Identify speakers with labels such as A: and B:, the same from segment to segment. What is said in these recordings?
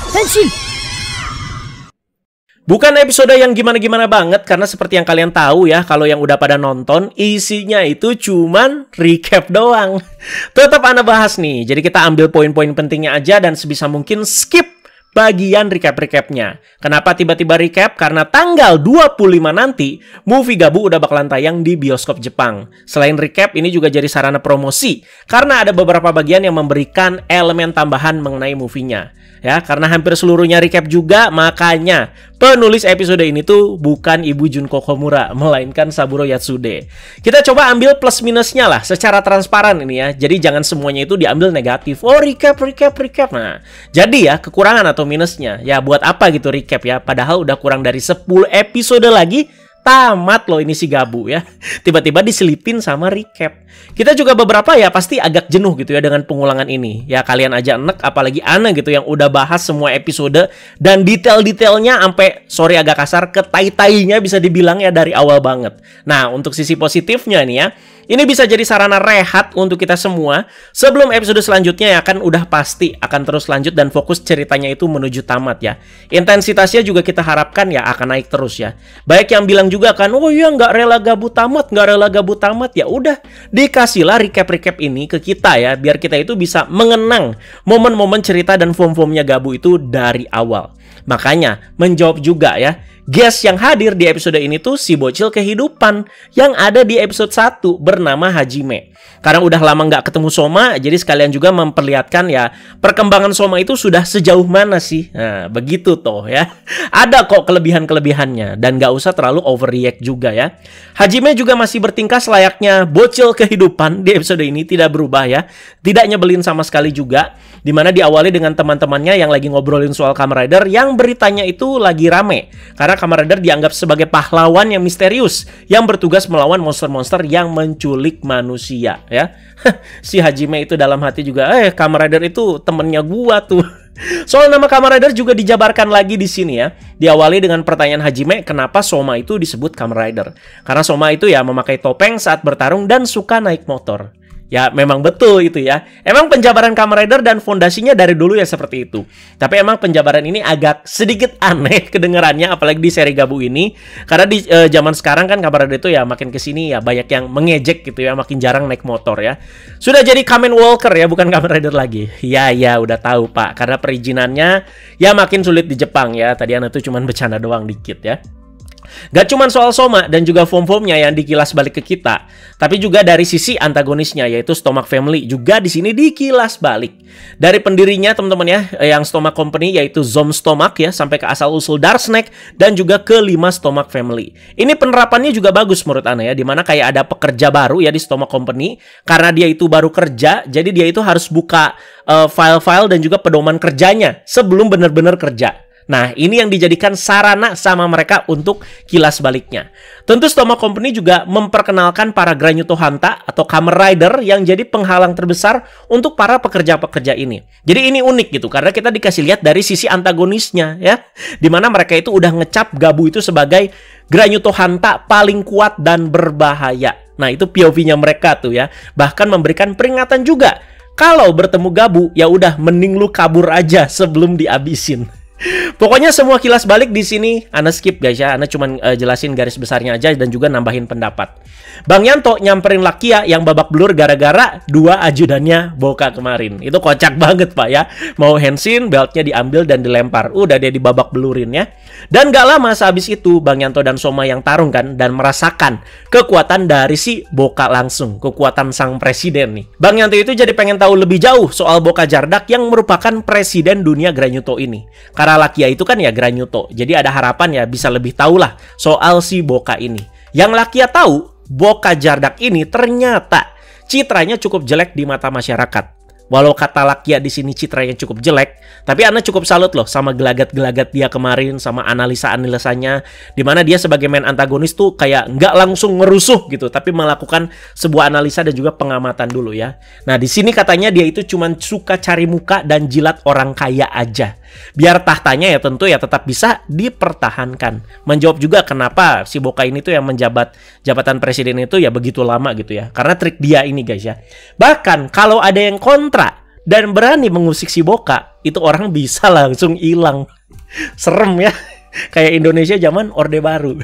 A: Henshin!
B: Bukan episode yang gimana-gimana banget, karena seperti yang kalian tahu ya, kalau yang udah pada nonton, isinya itu cuman recap doang. Tetap Ana bahas nih, jadi kita ambil poin-poin pentingnya aja dan sebisa mungkin skip bagian recap-recapnya. Kenapa tiba-tiba recap? Karena tanggal 25 nanti, movie Gabu udah bakalan tayang di bioskop Jepang. Selain recap, ini juga jadi sarana promosi, karena ada beberapa bagian yang memberikan elemen tambahan mengenai movie-nya. Ya, karena hampir seluruhnya recap juga, makanya penulis episode ini tuh bukan Ibu Junko Komura, melainkan Saburo Yatsude. Kita coba ambil plus minusnya lah, secara transparan ini ya. Jadi jangan semuanya itu diambil negatif. Oh, recap. Nah, jadi ya, kekurangan atau minusnya. Ya, buat apa gitu recap ya? Padahal udah kurang dari 10 episode lagi, tamat loh ini si Gabu ya. Tiba-tiba diselipin sama recap. Kita juga beberapa ya pasti agak jenuh gitu ya dengan pengulangan ini. Ya kalian aja enek, apalagi Ana gitu yang udah bahas semua episode dan detail-detailnya sampai, sorry agak kasar, ketai-tainya bisa dibilang ya dari awal banget. Nah, untuk sisi positifnya nih ya, ini bisa jadi sarana rehat untuk kita semua sebelum episode selanjutnya yang akan udah pasti akan terus lanjut dan fokus ceritanya itu menuju tamat ya. Intensitasnya juga kita harapkan ya akan naik terus ya. Baik yang bilang juga kan, oh iya nggak rela Gabu tamat, ya udah dikasihlah recap-recap ini ke kita ya, biar kita itu bisa mengenang momen-momen cerita dan form-formnya Gabu itu dari awal. Makanya menjawab juga ya, guest yang hadir di episode ini tuh si bocil kehidupan yang ada di episode 1 bernama Hajime. Karena udah lama nggak ketemu Soma, jadi sekalian juga memperlihatkan ya perkembangan Soma itu sudah sejauh mana sih. Nah, begitu toh ya. Ada kok kelebihan-kelebihannya dan nggak usah terlalu overreact juga ya. Hajime juga masih bertingkah selayaknya bocil kehidupan di episode ini, tidak berubah ya. Tidak nyebelin sama sekali juga. Dimana diawali dengan teman-temannya yang lagi ngobrolin soal Kamen Rider yang beritanya itu lagi rame. Karena Kamen Rider dianggap sebagai pahlawan yang misterius yang bertugas melawan monster-monster yang menculik manusia ya. Si Hajime itu dalam hati juga, Kamen Rider itu temennya gua tuh. Soal nama Kamen Rider juga dijabarkan lagi di sini ya. Diawali dengan pertanyaan Hajime, kenapa Soma itu disebut Kamen Rider? Karena Soma itu ya memakai topeng saat bertarung dan suka naik motor. Ya memang betul itu ya. Emang penjabaran Kamen Rider dan fondasinya dari dulu ya seperti itu. Tapi emang penjabaran ini agak sedikit aneh kedengarannya, apalagi di seri Gabu ini. Karena di zaman sekarang kan Kamen Rider itu ya makin kesini ya banyak yang mengejek gitu ya, makin jarang naik motor ya. Sudah jadi Kamen Walker ya, bukan Kamen Rider lagi. Ya udah tahu Pak, karena perizinannya ya makin sulit di Jepang ya. Tadi Ana tuh cuman bercanda doang dikit ya. Gak cuma soal Soma dan juga form-formnya yang dikilas balik ke kita, tapi juga dari sisi antagonisnya yaitu Stomach Family juga di sini dikilas balik. Dari pendirinya teman-teman ya, yang Stomach Company yaitu Zom Stomach ya, sampai ke asal-usul Dark Snake dan juga ke 5 Stomach Family. Ini penerapannya juga bagus menurut Ana ya, dimana kayak ada pekerja baru ya di Stomach Company. Karena dia itu baru kerja, jadi dia itu harus buka file-file dan juga pedoman kerjanya sebelum benar-benar kerja. Nah, ini yang dijadikan sarana sama mereka untuk kilas baliknya. Tentu Stomach Company juga memperkenalkan para Granuto Hanta atau Kamen Rider yang jadi penghalang terbesar untuk para pekerja-pekerja ini. Jadi ini unik gitu, karena kita dikasih lihat dari sisi antagonisnya ya. Dimana mereka itu udah ngecap Gabu itu sebagai Granuto Hanta paling kuat dan berbahaya. Nah, itu POV-nya mereka tuh ya. Bahkan memberikan peringatan juga. Kalau bertemu Gabu, ya udah mending lu kabur aja sebelum dihabisin. Pokoknya semua kilas balik di sini Ana skip guys ya. Ana cuman jelasin garis besarnya aja dan juga nambahin pendapat. Bang Yanto nyamperin Lakia yang babak belur gara-gara 2 ajudannya Boka kemarin. Itu kocak banget Pak ya. Mau Henshin, beltnya diambil dan dilempar. Udah dia dibabak belurin ya. Dan gak lama sehabis itu Bang Yanto dan Soma yang tarung kan dan merasakan kekuatan dari si Boka langsung. Kekuatan sang presiden nih. Bang Yanto itu jadi pengen tahu lebih jauh soal Boka Jardak yang merupakan presiden dunia Granuto ini. Karena Lakia itu kan ya Granuto. Jadi ada harapan ya bisa lebih tahu lah soal si Boka ini. Yang Lakia tahu, Boka Jardak ini ternyata citranya cukup jelek di mata masyarakat. Walau kata Lakia di sini citranya cukup jelek, tapi Ana cukup salut loh sama gelagat-gelagat dia kemarin, sama analisa-analisanya, dimana dia sebagai main antagonis tuh kayak nggak langsung ngerusuh gitu, tapi melakukan sebuah analisa dan juga pengamatan dulu ya. Nah di sini katanya dia itu cuma suka cari muka dan jilat orang kaya aja, biar tahtanya ya tentu ya tetap bisa dipertahankan. Menjawab juga kenapa si Boka ini tuh yang menjabat jabatan presiden itu ya begitu lama gitu ya, karena trik dia ini guys ya. Bahkan kalau ada yang kontra dan berani mengusik si Boka, itu orang bisa langsung hilang. Serem ya. Kayak Indonesia zaman Orde Baru.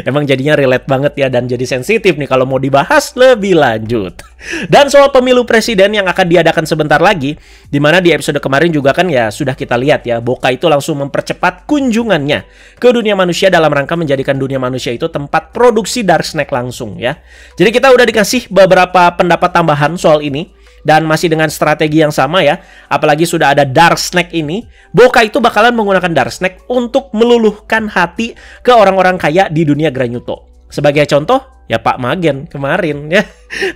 B: Emang jadinya relate banget ya, dan jadi sensitif nih kalau mau dibahas lebih lanjut. Dan soal pemilu presiden yang akan diadakan sebentar lagi, dimana di episode kemarin juga kan ya sudah kita lihat ya, Boka itu langsung mempercepat kunjungannya ke dunia manusia dalam rangka menjadikan dunia manusia itu tempat produksi dark snack langsung ya. Jadi kita udah dikasih beberapa pendapat tambahan soal ini. Dan masih dengan strategi yang sama ya. Apalagi sudah ada dark snack ini, Boka itu bakalan menggunakan dark snack untuk meluluhkan hati ke orang-orang kaya di dunia Granuto. Sebagai contoh, ya Pak Magen kemarin ya.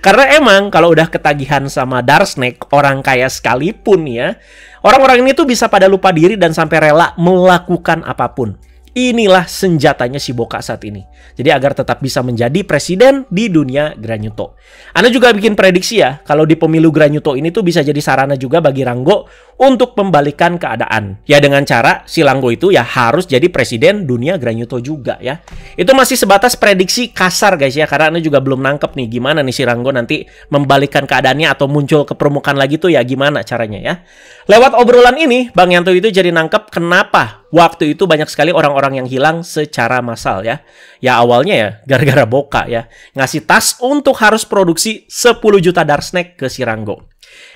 B: Karena emang kalau udah ketagihan sama dark snack, orang kaya sekalipun ya, orang-orang ini tuh bisa pada lupa diri dan sampai rela melakukan apapun. Inilah senjatanya si Boka saat ini. Jadi agar tetap bisa menjadi presiden di dunia Granuto. Anda juga bikin prediksi ya, kalau di pemilu Granuto ini tuh bisa jadi sarana juga bagi Ranggo untuk membalikan keadaan. Ya dengan cara si Ranggo itu ya harus jadi presiden dunia Granuto juga ya. Itu masih sebatas prediksi kasar guys ya, karena Anda juga belum nangkep nih gimana nih si Ranggo nanti membalikan keadaannya atau muncul ke permukaan lagi tuh ya gimana caranya ya. Lewat obrolan ini, Bang Yanto itu jadi nangkep kenapa waktu itu banyak sekali orang-orang yang hilang secara massal ya. Ya awalnya ya gara-gara Boka ya. Ngasih tas untuk harus produksi 10 juta dark snack ke si Ranggo.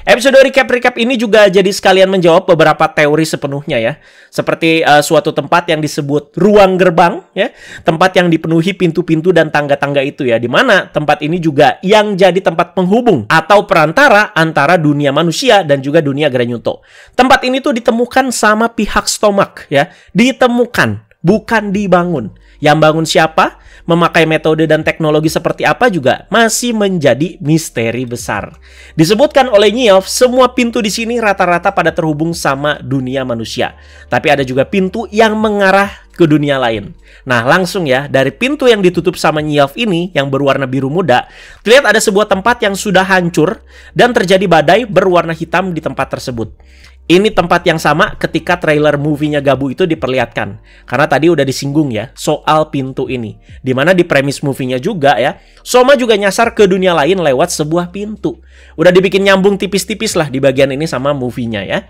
B: Episode recap ini juga jadi sekalian menjawab beberapa teori sepenuhnya ya. Seperti suatu tempat yang disebut ruang gerbang ya. Tempat yang dipenuhi pintu-pintu dan tangga-tangga itu ya. Dimana tempat ini juga yang jadi tempat penghubung atau perantara antara dunia manusia dan juga dunia Granuto. Tempat ini tuh ditemukan sama pihak Stomach ya. Ditemukan, bukan dibangun. Yang bangun siapa? Memakai metode dan teknologi seperti apa juga masih menjadi misteri besar. Disebutkan oleh Nyiof, semua pintu di sini rata-rata pada terhubung sama dunia manusia. Tapi ada juga pintu yang mengarah ke dunia lain. Nah, langsung ya, dari pintu yang ditutup sama Nyiof ini, yang berwarna biru muda, terlihat ada sebuah tempat yang sudah hancur dan terjadi badai berwarna hitam di tempat tersebut. Ini tempat yang sama ketika trailer movie-nya Gabu itu diperlihatkan. Karena tadi udah disinggung ya, soal pintu ini. Dimana di premis movie-nya juga ya, Soma juga nyasar ke dunia lain lewat sebuah pintu. Udah dibikin nyambung tipis-tipis lah di bagian ini sama movie-nya ya.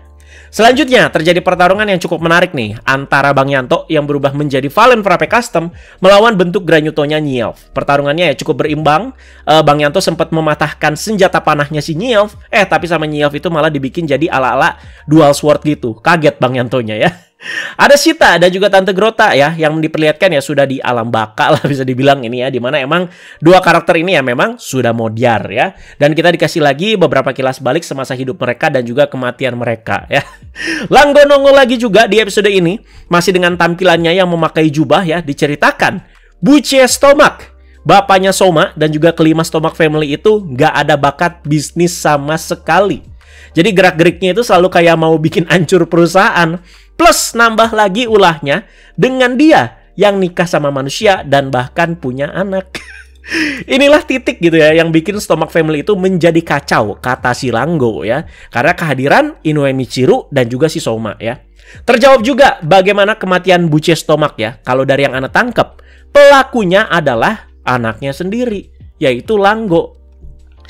B: Selanjutnya, terjadi pertarungan yang cukup menarik nih antara Bang Yanto yang berubah menjadi Valen Frappe Custom melawan bentuk Granutonya Nyiof. Pertarungannya ya cukup berimbang. Bang Yanto sempat mematahkan senjata panahnya si Nyiof, tapi sama Nyiof itu malah dibikin jadi ala-ala dual sword gitu. Kaget Bang Yantonya ya. Ada Sita dan juga Tante Grota ya yang diperlihatkan ya sudah di alam baka lah bisa dibilang ini ya, dimana emang dua karakter ini ya memang sudah modiar ya, dan kita dikasih lagi beberapa kilas balik semasa hidup mereka dan juga kematian mereka ya. Ranggo nongol lagi juga di episode ini masih dengan tampilannya yang memakai jubah ya. Diceritakan Buce Stomach, bapaknya Soma dan juga kelima Stomach family itu nggak ada bakat bisnis sama sekali. Jadi gerak-geriknya itu selalu kayak mau bikin hancur perusahaan. Plus nambah lagi ulahnya dengan dia yang nikah sama manusia dan bahkan punya anak. Inilah titik gitu ya yang bikin Stomach Family itu menjadi kacau, kata si Ranggo ya. Karena kehadiran Inoue Michiru dan juga si Soma ya. Terjawab juga bagaimana kematian Buce Stomach ya. Kalau dari yang Anda tangkap, pelakunya adalah anaknya sendiri, yaitu Ranggo.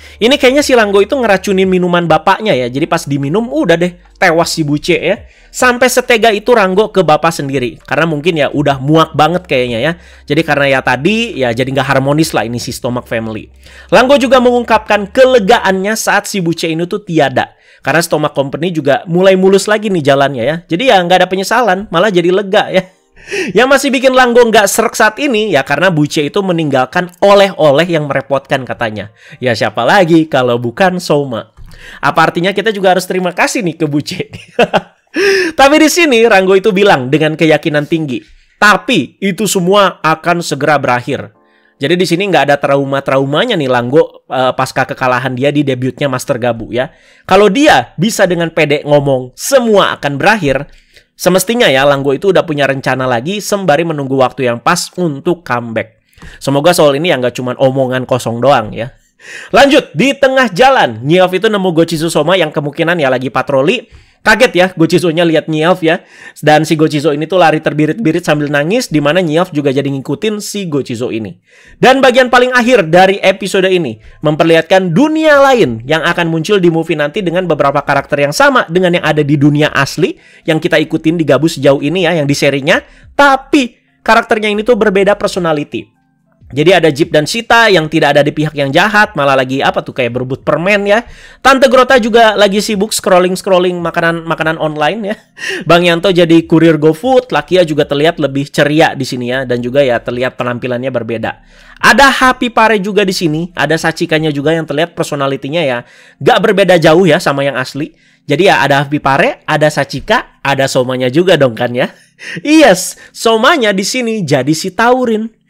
B: Ini kayaknya si Ranggo itu ngeracunin minuman bapaknya ya. Jadi pas diminum udah deh tewas si Buce ya. Sampai setega itu Ranggo ke bapak sendiri. Karena mungkin ya udah muak banget kayaknya ya. Jadi karena ya tadi ya jadi nggak harmonis lah ini si Stomach Family. Ranggo juga mengungkapkan kelegaannya saat si Buce ini tuh tiada. Karena Stomach Company juga mulai mulus lagi nih jalannya ya. Jadi ya nggak ada penyesalan, malah jadi lega ya. Yang masih bikin Ranggo nggak srek saat ini ya karena Buce itu meninggalkan oleh-oleh yang merepotkan katanya. Ya siapa lagi kalau bukan Soma. Apa artinya kita juga harus terima kasih nih ke Buce. Tapi di sini Ranggo itu bilang dengan keyakinan tinggi, tapi itu semua akan segera berakhir. Jadi di sini nggak ada traumanya nih Ranggo pasca kekalahan dia di debutnya Master Gabu ya. Kalau dia bisa dengan pede ngomong semua akan berakhir, semestinya ya Ranggo itu udah punya rencana lagi sembari menunggu waktu yang pas untuk comeback. Semoga soal ini ya nggak cuma omongan kosong doang ya. Lanjut, di tengah jalan Nyiof itu nemu Gochizu Soma yang kemungkinan ya lagi patroli. Kaget ya Gochizo-nya lihat Nyelf ya. Dan si Gochizo ini tuh lari terbirit-birit sambil nangis, di mana Nyelf juga jadi ngikutin si Gochizo ini. Dan bagian paling akhir dari episode ini memperlihatkan dunia lain yang akan muncul di movie nanti dengan beberapa karakter yang sama dengan yang ada di dunia asli yang kita ikutin di Gabu sejauh ini ya, yang di serinya. Tapi karakternya ini tuh berbeda personality. Jadi ada Jeep dan Sita yang tidak ada di pihak yang jahat, malah lagi apa tuh kayak berebut permen ya. Tante Grota juga lagi sibuk scrolling makanan online ya. Bang Yanto jadi kurir GoFood, Lakia juga terlihat lebih ceria di sini ya, dan juga ya terlihat penampilannya berbeda. Ada Happy Pare juga di sini, ada Sachikanya juga yang terlihat personalitinya ya gak berbeda jauh ya sama yang asli. Jadi ya ada Happy Pare, ada Sachika, ada Somanya juga dong kan ya. Yes, Somanya di sini jadi si Taurin.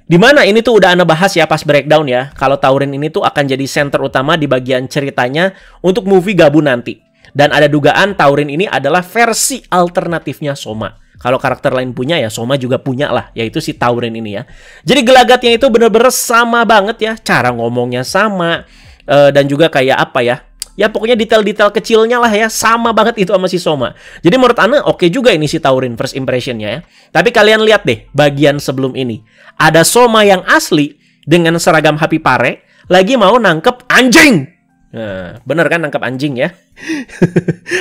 B: Dimana ini tuh udah Ana bahas ya pas breakdown ya. Kalau Taurin ini tuh akan jadi center utama di bagian ceritanya untuk movie Gabu nanti. Dan ada dugaan Taurin ini adalah versi alternatifnya Soma. Kalau karakter lain punya ya Soma juga punya lah, yaitu si Taurin ini ya. Jadi gelagatnya itu bener-bener sama banget ya. Cara ngomongnya sama. Dan juga kayak apa ya. Ya pokoknya detail-detail kecilnya lah ya, sama banget itu sama si Soma. Jadi menurut Ana oke juga ini si Taurin first impressionnya ya. Tapi kalian lihat deh bagian sebelum ini. Ada Soma yang asli dengan seragam Happy Pare lagi mau nangkep anjing. Nah, bener kan nangkep anjing ya?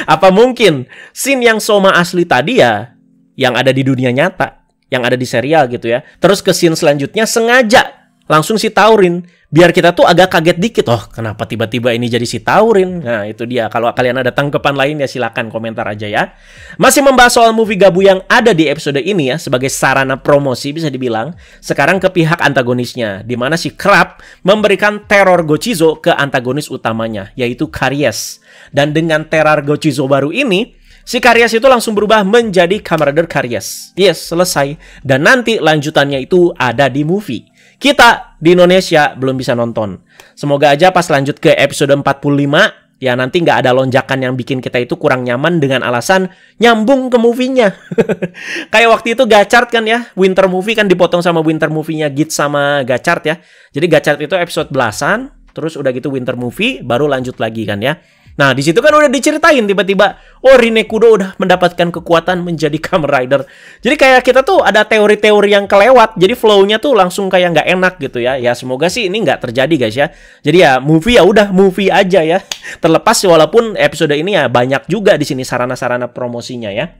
B: Apa mungkin scene yang Soma asli tadi ya yang ada di dunia nyata, yang ada di serial gitu ya. Terus ke scene selanjutnya sengaja langsung si Taurin, biar kita tuh agak kaget dikit. Oh, kenapa tiba-tiba ini jadi si Taurin? Nah, itu dia. Kalau kalian ada tanggapan lain ya silakan komentar aja ya. Masih membahas soal movie Gabu yang ada di episode ini ya, sebagai sarana promosi bisa dibilang. Sekarang ke pihak antagonisnya, di mana si Crab memberikan teror Gochizo ke antagonis utamanya, yaitu Karies. Dan dengan teror Gochizo baru ini, si Karies itu langsung berubah menjadi Kamen Rider Karies. Yes, selesai. Dan nanti lanjutannya itu ada di movie. Kita di Indonesia belum bisa nonton. Semoga aja pas lanjut ke episode 45, ya nanti nggak ada lonjakan yang bikin kita itu kurang nyaman dengan alasan nyambung ke movie-nya. Kayak waktu itu Gachard kan ya, Winter Movie kan dipotong sama Winter Movie-nya Git sama Gachard ya. Jadi Gachard itu episode belasan, terus udah gitu Winter Movie, baru lanjut lagi kan ya. Nah, di situ kan udah diceritain tiba-tiba, oh Rinekudo udah mendapatkan kekuatan menjadi Kamen Rider. Jadi kayak kita tuh ada teori-teori yang kelewat, jadi flow-nya tuh langsung kayak nggak enak gitu ya. Ya semoga sih ini nggak terjadi guys ya. Jadi ya movie ya udah movie aja ya. Terlepas walaupun episode ini ya banyak juga di sini sarana-sarana promosinya ya.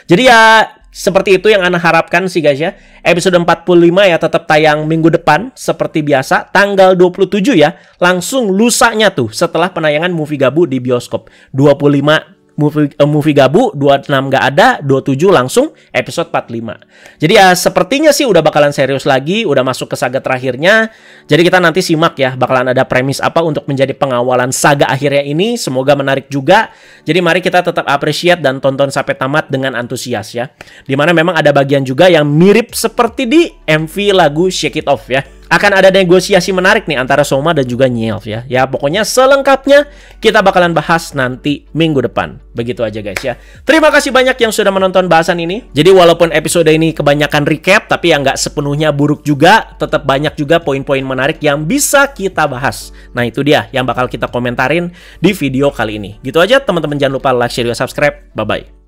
B: Jadi ya seperti itu yang Ana harapkan sih guys ya. Episode 45 ya tetap tayang minggu depan seperti biasa, tanggal 27 ya. Langsung lusanya tuh setelah penayangan movie Gabu di bioskop. 25 movie Gabu, 26 nggak ada, 27 langsung episode 45. Jadi ya sepertinya sih udah bakalan serius lagi, udah masuk ke saga terakhirnya. Jadi kita nanti simak ya bakalan ada premis apa untuk menjadi pengawalan saga akhirnya ini. Semoga menarik juga. Jadi mari kita tetap appreciate dan tonton sampai tamat dengan antusias ya. Dimana memang ada bagian juga yang mirip seperti di MV lagu Shake It Off ya. Akan ada negosiasi menarik nih antara Soma dan juga Nyelf ya. Ya pokoknya selengkapnya kita bakalan bahas nanti minggu depan. Begitu aja guys ya. Terima kasih banyak yang sudah menonton bahasan ini. Jadi walaupun episode ini kebanyakan recap, tapi yang nggak sepenuhnya buruk juga. Tetap banyak juga poin-poin menarik yang bisa kita bahas. Nah itu dia yang bakal kita komentarin di video kali ini. Gitu aja teman-teman, jangan lupa like, share, dan subscribe. Bye-bye.